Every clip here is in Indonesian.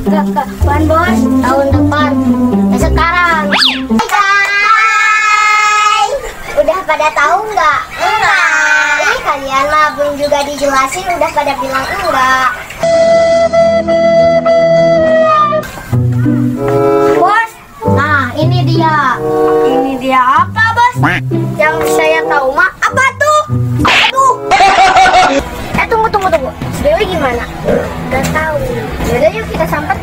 Enggak, bukan bos. Tahun depan. Sekarang. Hai guys. Udah pada tahu nggak? Enggak. Ih, kalian mah belum juga dijelasin udah pada bilang enggak. Bos, nah ini dia. Ini dia apa, bos? Yang saya tahu mah apa tuh? Aduh. Tunggu. Dewi gimana? Udah tahu. Yaudah yuk kita sampai.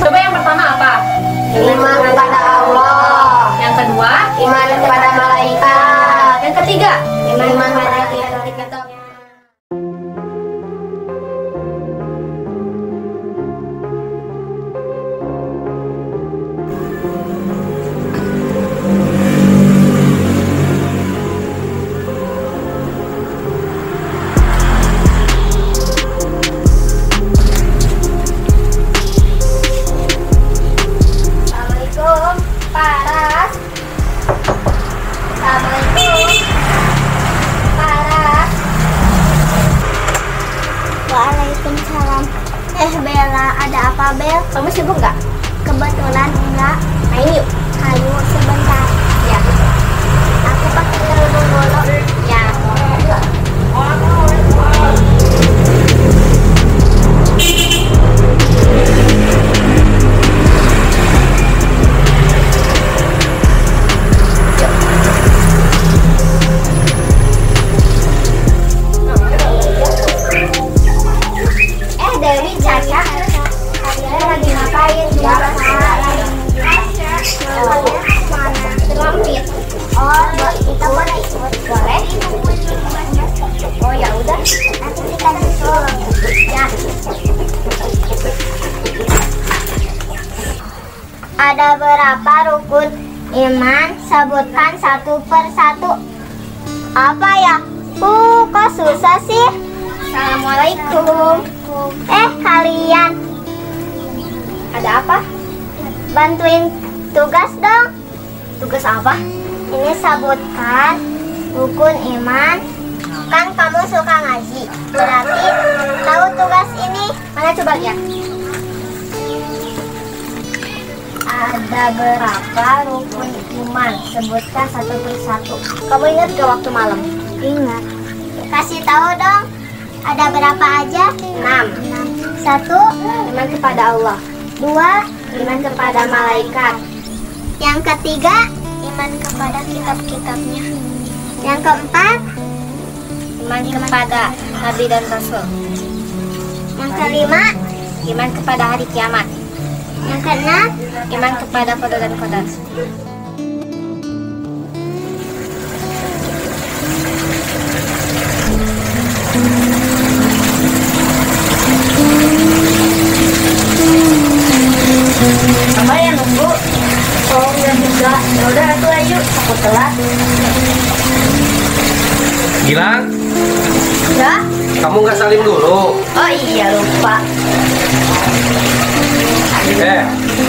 Coba yang pertama apa? Iman kepada Allah. Yang kedua? Iman kepada malaikat. Yang ketiga? Iman kepada kita. Waalaikumsalam. Bella, ada apa Bel? Kamu sibuk nggak? Kebetulan enggak. Main yuk. Ayo sebentar. Ya. Aku pakai kerudung dulu. Ya. Dewi, Caca, kalian lagi ngapain? Selampit. Oh, kita boleh ikut? Boleh? Oh ya udah. Nanti kita susul. Ya. Ada berapa rukun iman? Sebutkan satu per satu. Apa ya? Kok susah sih? Assalamualaikum. Kalian Ada apa? bantuin tugas dong. Tugas apa? Ini sebutkan rukun iman. Kan kamu suka ngaji, berarti tahu tugas ini. Mana coba lihat. Ada berapa rukun iman? Sebutkan satu per satu. Kamu ingat gak waktu malam? Ingat. Kasih tahu dong. Ada berapa aja? 6. 1, Iman kepada Allah. 2, Iman kepada malaikat. yang ketiga, iman kepada kitab-kitabnya. Yang keempat, Iman kepada Nabi dan Rasul. yang kelima, Iman kepada hari kiamat. yang keenam, Iman kepada qada dan qadar. Sama yang nunggu. Oh ya juga. Ya udah atuh ayo. Aku telat. Gilang, Ya? kamu nggak salim dulu. Oh iya lupa.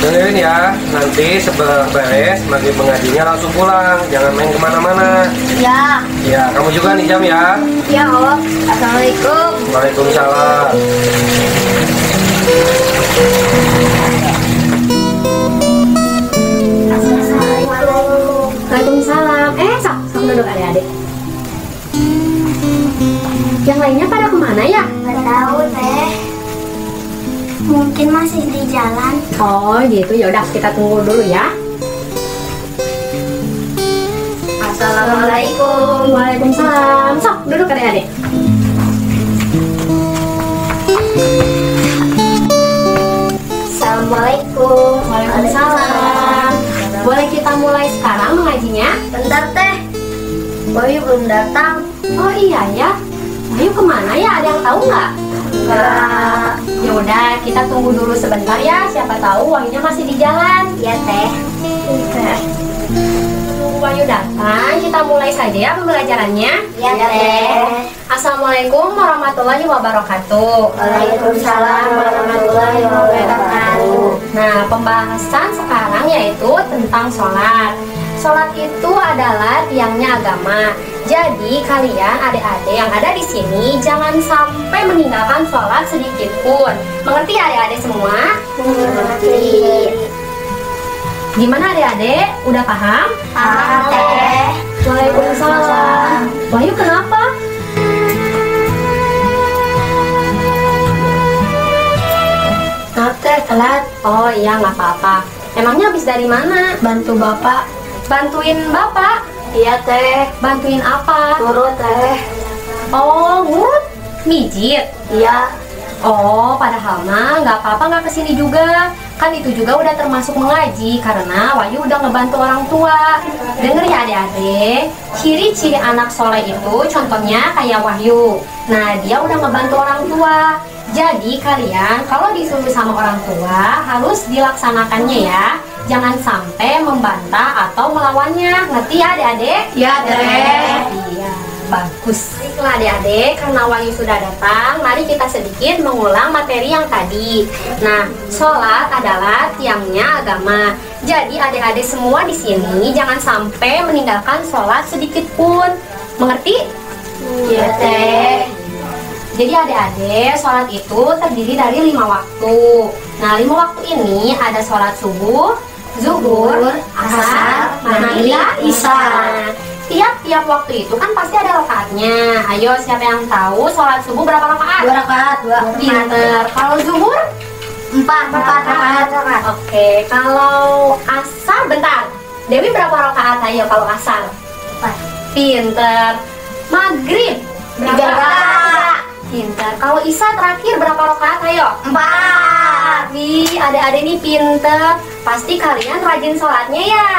Dengerin ya. Nanti sebelah beres, maghrib mengajinya langsung pulang. Jangan main kemana-mana. Ya. Ya, kamu juga nih jam ya. Ya Om. Assalamualaikum. Waalaikumsalam. Waalaikumsalam. Sok duduk adik-adik. Yang lainnya pada kemana ya? nggak tahu teh. Mungkin masih di jalan. Oh gitu, ya udah kita tunggu dulu ya. Assalamualaikum. Waalaikumsalam. Sok duduk adik-adik. Assalamualaikum. Waalaikumsalam. Boleh kita mulai sekarang mengajinya? Bentar teh. Bayu belum datang. Oh iya ya. Ayo kemana ya? Ada yang tahu nggak? Enggak. Ya udah, kita tunggu dulu sebentar ya. Siapa tahu Wahyunya masih di jalan. Ya teh. Tunggu Wahyu datang, kita mulai saja ya pembelajarannya. Ya teh. Assalamualaikum warahmatullahi wabarakatuh. Waalaikumsalam warahmatullahi wabarakatuh. Nah, pembahasan sekarang yaitu tentang sholat. Sholat itu adalah tiangnya agama. Jadi kalian adik-adik yang ada di sini jangan sampai meninggalkan sholat sedikit pun. Mengerti adik-adik semua? Mengerti. Gimana adik-adik? Udah paham? Paham, Teh. Waalaikumsalam. Wahyu kenapa? Maaf, Teh, telat. Oh iya, nggak apa-apa. Emangnya habis dari mana? Bantu Bapak. Bantuin bapak? Iya, Teh. Bantuin apa? Turut, Teh. Oh, ngurut? Mijit? Iya. Oh, padahal mah nggak apa-apa nggak kesini juga. Kan itu juga udah termasuk mengaji karena Wahyu udah ngebantu orang tua. Dengar ya adik-adik, ciri-ciri anak soleh itu contohnya kayak Wahyu. Nah, dia udah ngebantu orang tua. Jadi kalian kalau disuruh sama orang tua harus dilaksanakannya ya. Jangan sampai membantah atau melawannya. Ngerti ya adik-adik? Ya, Teh. Iya, bagus. Baiklah adik-adik, karena Wahyu sudah datang, mari kita sedikit mengulang materi yang tadi. Nah, sholat adalah tiangnya agama. Jadi adik-adik semua di sini jangan sampai meninggalkan sholat sedikit pun. Mengerti? Iya, Teh. Jadi adik-adik, sholat itu terdiri dari 5 waktu. Nah, 5 waktu ini ada sholat subuh, zuhur, asar, maghrib, isya. Tiap-tiap waktu itu kan pasti ada rakaatnya. Ayo, siapa yang tahu sholat subuh berapa rakaat? 2 rakaat, 2. Pinter. Kalau zuhur? 4 rakaat. Oke, kalau asar bentar. Dewi berapa rakaat? Ayo kalau asar. 4. Pinter. Maghrib 3 rakaat. Pinter. Kalau isya terakhir berapa rakaat? Ayo. 4. Wih, adik-adik ini pinter. Pasti kalian rajin sholatnya ya.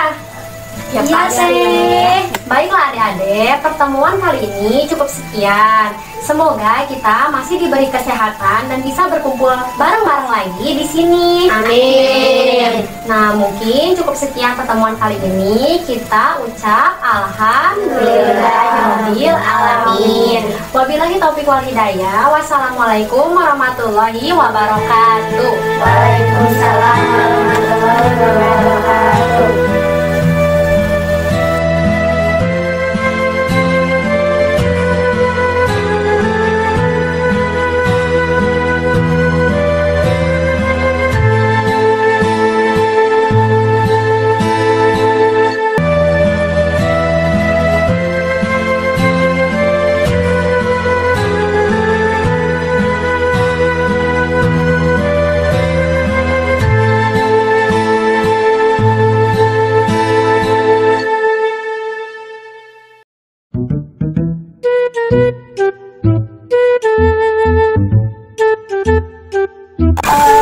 Iya sih. Baiklah adik-adik, pertemuan kali ini cukup sekian. Semoga kita masih diberi kesehatan dan bisa berkumpul bareng-bareng lagi di sini. Amin. Nah, mungkin cukup sekian pertemuan kali ini. Kita ucap alhamdulillahirabbil alamin. Wabillahi taufiq wal hidayah. Wassalamualaikum warahmatullahi wabarakatuh. Waalaikumsalam warahmatullahi wabarakatuh.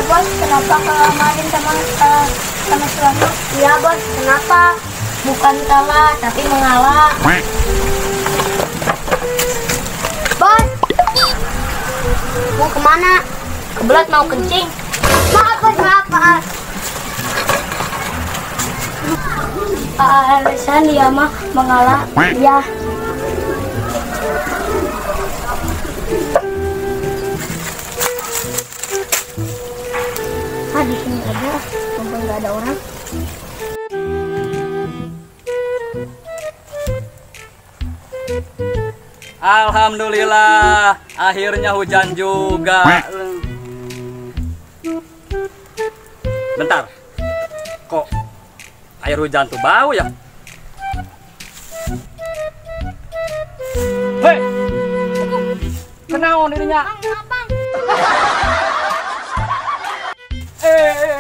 Bos, kenapa kalah main sama suami? Iya, Bos, kenapa? Bukan kalah, tapi mengalah. Bos, mau kemana? Kebelet mau kencing. Maaf, Bos, maaf. Alasan dia mah mengalah. Ya. Di sini aja, mumpung nggak ada orang. Alhamdulillah, akhirnya hujan juga. Bentar, kok air hujan tuh bau ya? Hei, kenaon dirinya? Bang. Eh,